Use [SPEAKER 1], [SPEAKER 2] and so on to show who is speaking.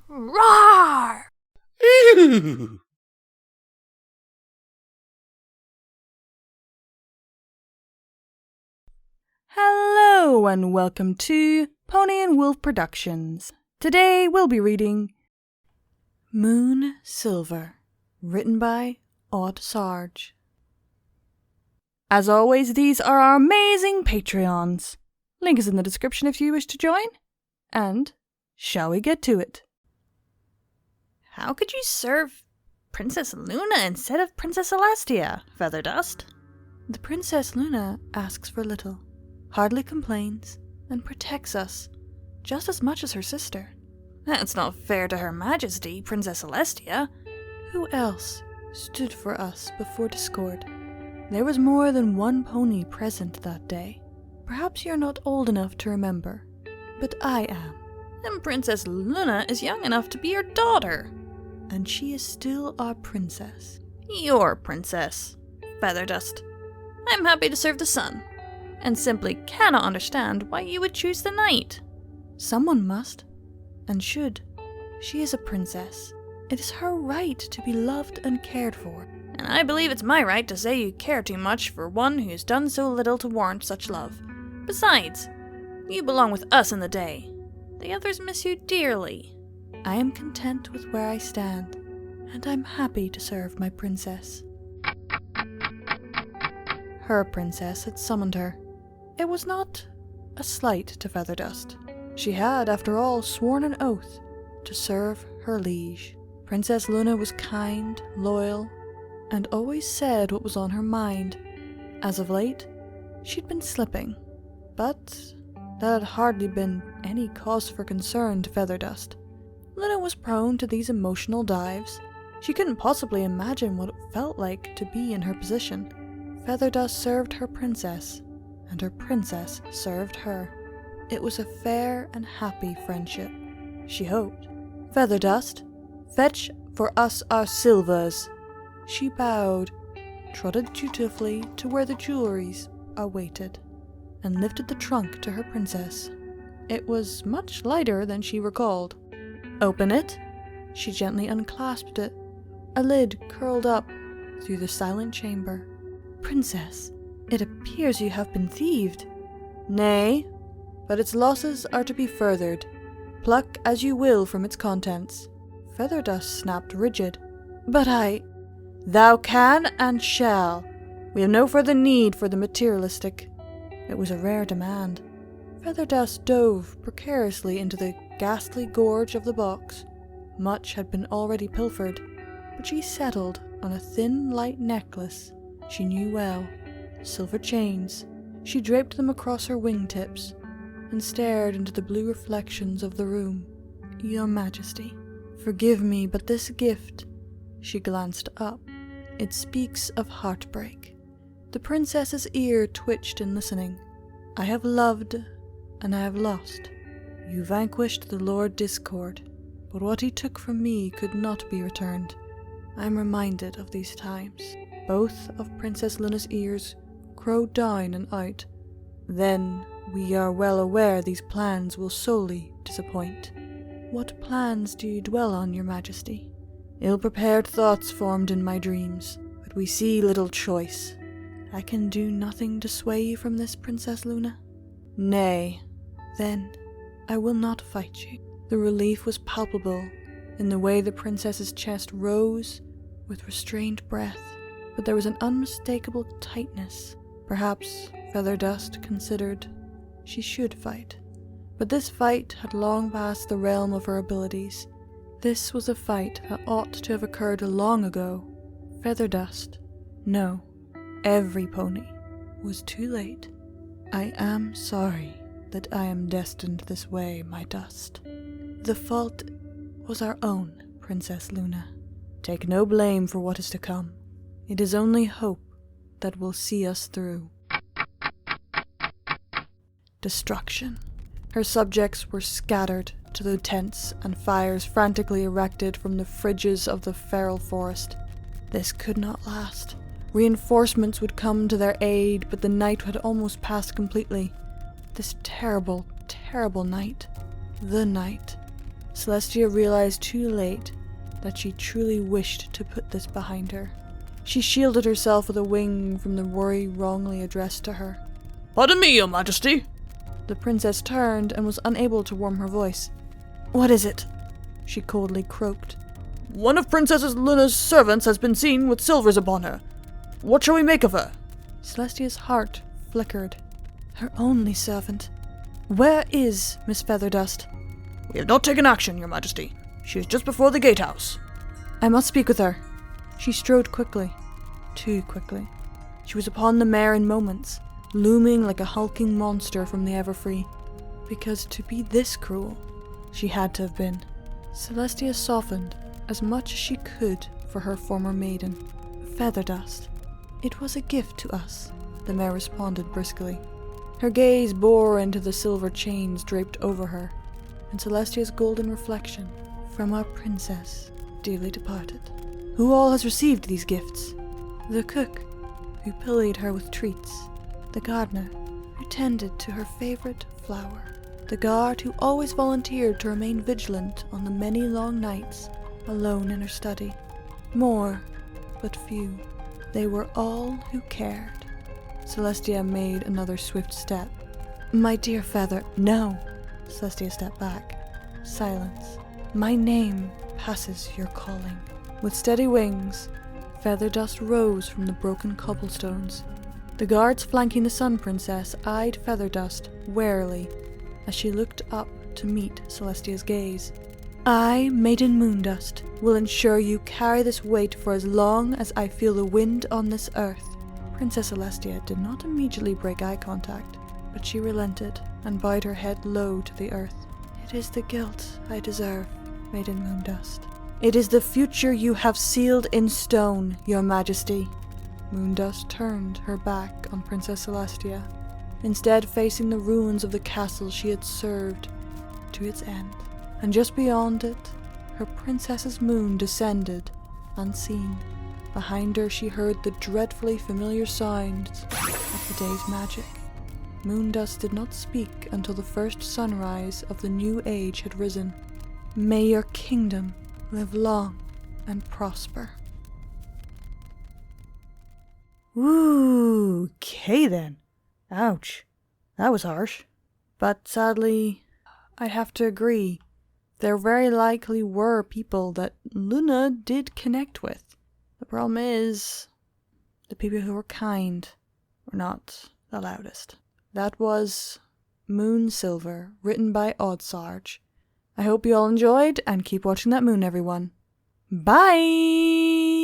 [SPEAKER 1] Roar!
[SPEAKER 2] Ew.
[SPEAKER 1] Hello and welcome to Pony&Wolf Productions. Today we'll be reading Moonsilver, written by Odd Sarge. As always, these are our amazing Patreons. Link is in the description if you wish to join. And shall we get to it?
[SPEAKER 3] How could you serve Princess Luna instead of Princess Celestia, Featherdust?
[SPEAKER 1] The Princess Luna asks for little, hardly complains, and protects us just as much as her sister.
[SPEAKER 3] That's not fair to Her Majesty, Princess Celestia.
[SPEAKER 1] Who else stood for us before discord? There was more than one pony present that day. Perhaps you're not old enough to remember, but I am.
[SPEAKER 3] And Princess Luna is young enough to be your daughter.
[SPEAKER 1] And she is still our princess.
[SPEAKER 3] Your princess, Featherdust. I'm happy to serve the sun, and simply cannot understand why you would choose the night.
[SPEAKER 1] Someone must, and should. She is a princess. It is her right to be loved and cared for.
[SPEAKER 3] And I believe it's my right to say you care too much for one who's done so little to warrant such love. Besides, you belong with us in the day. The others miss you dearly.
[SPEAKER 1] I am content with where I stand, and I'm happy to serve my princess. Her princess had summoned her. It was not a slight to Featherdust. She had, after all, sworn an oath to serve her liege. Princess Luna was kind, loyal, and always said what was on her mind. As of late, she'd been slipping, but that had hardly been any cause for concern to Featherdust. Luna was prone to these emotional dives. She couldn't possibly imagine what it felt like to be in her position. Featherdust served her princess, and her princess served her. It was a fair and happy friendship, she hoped. Featherdust, fetch for us our silvers. She bowed, trotted dutifully to where the jewelries awaited, and lifted the trunk to her princess. It was much lighter than she recalled. Open it. She gently unclasped it. A lid curled up through the silent chamber. Princess, it appears you have been thieved. Nay, but its losses are to be furthered. Pluck as you will from its contents. Featherdust snapped rigid. But Thou can and shall. We have no further need for the materialistic. It was a rare demand. Featherdust dove precariously into the ghastly gorge of the box. Much had been already pilfered, but she settled on a thin, light necklace she knew well. Silver chains. She draped them across her wingtips and stared into the blue reflections of the room. Your Majesty, forgive me, but this gift... She glanced up. It speaks of heartbreak. The princess's ear twitched in listening. I have loved, and I have lost. You vanquished the Lord Discord, but what he took from me could not be returned. I am reminded of these times. Both of Princess Luna's ears crowed down and out. Then we are well aware these plans will sorely disappoint. What plans do you dwell on, Your Majesty? Ill-prepared thoughts formed in my dreams, but we see little choice. I can do nothing to sway you from this, Princess Luna? Nay, then I will not fight you. The relief was palpable in the way the princess's chest rose with restrained breath, but there was an unmistakable tightness. Perhaps Featherdust considered she should fight, but this fight had long passed the realm of her abilities. This was a fight that ought to have occurred long ago. Featherdust, no, every pony, was too late. I am sorry that I am destined this way, my dust. The fault was our own, Princess Luna. Take no blame for what is to come. It is only hope that will see us through. Destruction. Her subjects were scattered to the tents and fires frantically erected from the fridges of the feral forest. This could not last. Reinforcements would come to their aid, but the night had almost passed completely. This terrible, terrible night. The night. Celestia realized too late that she truly wished to put this behind her. She shielded herself with a wing from the worry wrongly addressed to her.
[SPEAKER 2] Pardon me, Your Majesty.
[SPEAKER 1] The princess turned and was unable to warm her voice. What is it? She coldly croaked.
[SPEAKER 2] One of Princess Luna's servants has been seen with silvers upon her. What shall we make of her?
[SPEAKER 1] Celestia's heart flickered. Her only servant. Where is Miss Featherdust?
[SPEAKER 2] We have not taken action, Your Majesty. She is just before the gatehouse.
[SPEAKER 1] I must speak with her. She strode quickly. Too quickly. She was upon the mare in moments, looming like a hulking monster from the Everfree. Because to be this cruel, she had to have been. Celestia softened as much as she could for her former maiden. Featherdust. It was a gift to us, the mare responded briskly. Her gaze bore into the silver chains draped over her, and Celestia's golden reflection from our princess, dearly departed. Who all has received these gifts? The cook, who pilloried her with treats. The gardener, who tended to her favorite flower. The guard who always volunteered to remain vigilant on the many long nights, alone in her study. More, but few. They were all who cared. Celestia made another swift step. My dear Feather, no. Celestia stepped back. Silence. My name passes your calling. With steady wings, Featherdust rose from the broken cobblestones. The guards flanking the Sun Princess eyed Featherdust warily as she looked up to meet Celestia's gaze. I, Maiden Moondust, will ensure you carry this weight for as long as I feel the wind on this earth. Princess Celestia did not immediately break eye contact, but she relented and bowed her head low to the earth. It is the guilt I deserve, Maiden Moondust. It is the future you have sealed in stone, Your Majesty. Moondust turned her back on Princess Celestia, instead facing the ruins of the castle she had served to its end. And just beyond it, her princess's moon descended, unseen. Behind her she heard the dreadfully familiar sounds of the day's magic. Moondust did not speak until the first sunrise of the new age had risen. May your kingdom live long and prosper.
[SPEAKER 2] Ooh, okay then. Ouch. That was harsh.
[SPEAKER 1] But sadly, I'd have to agree. There very likely were people that Luna did connect with. The problem is, the people who were kind were not the loudest. That was Moonsilver, written by Odd Sarge. I hope you all enjoyed, and keep watching that moon, everyone. Bye!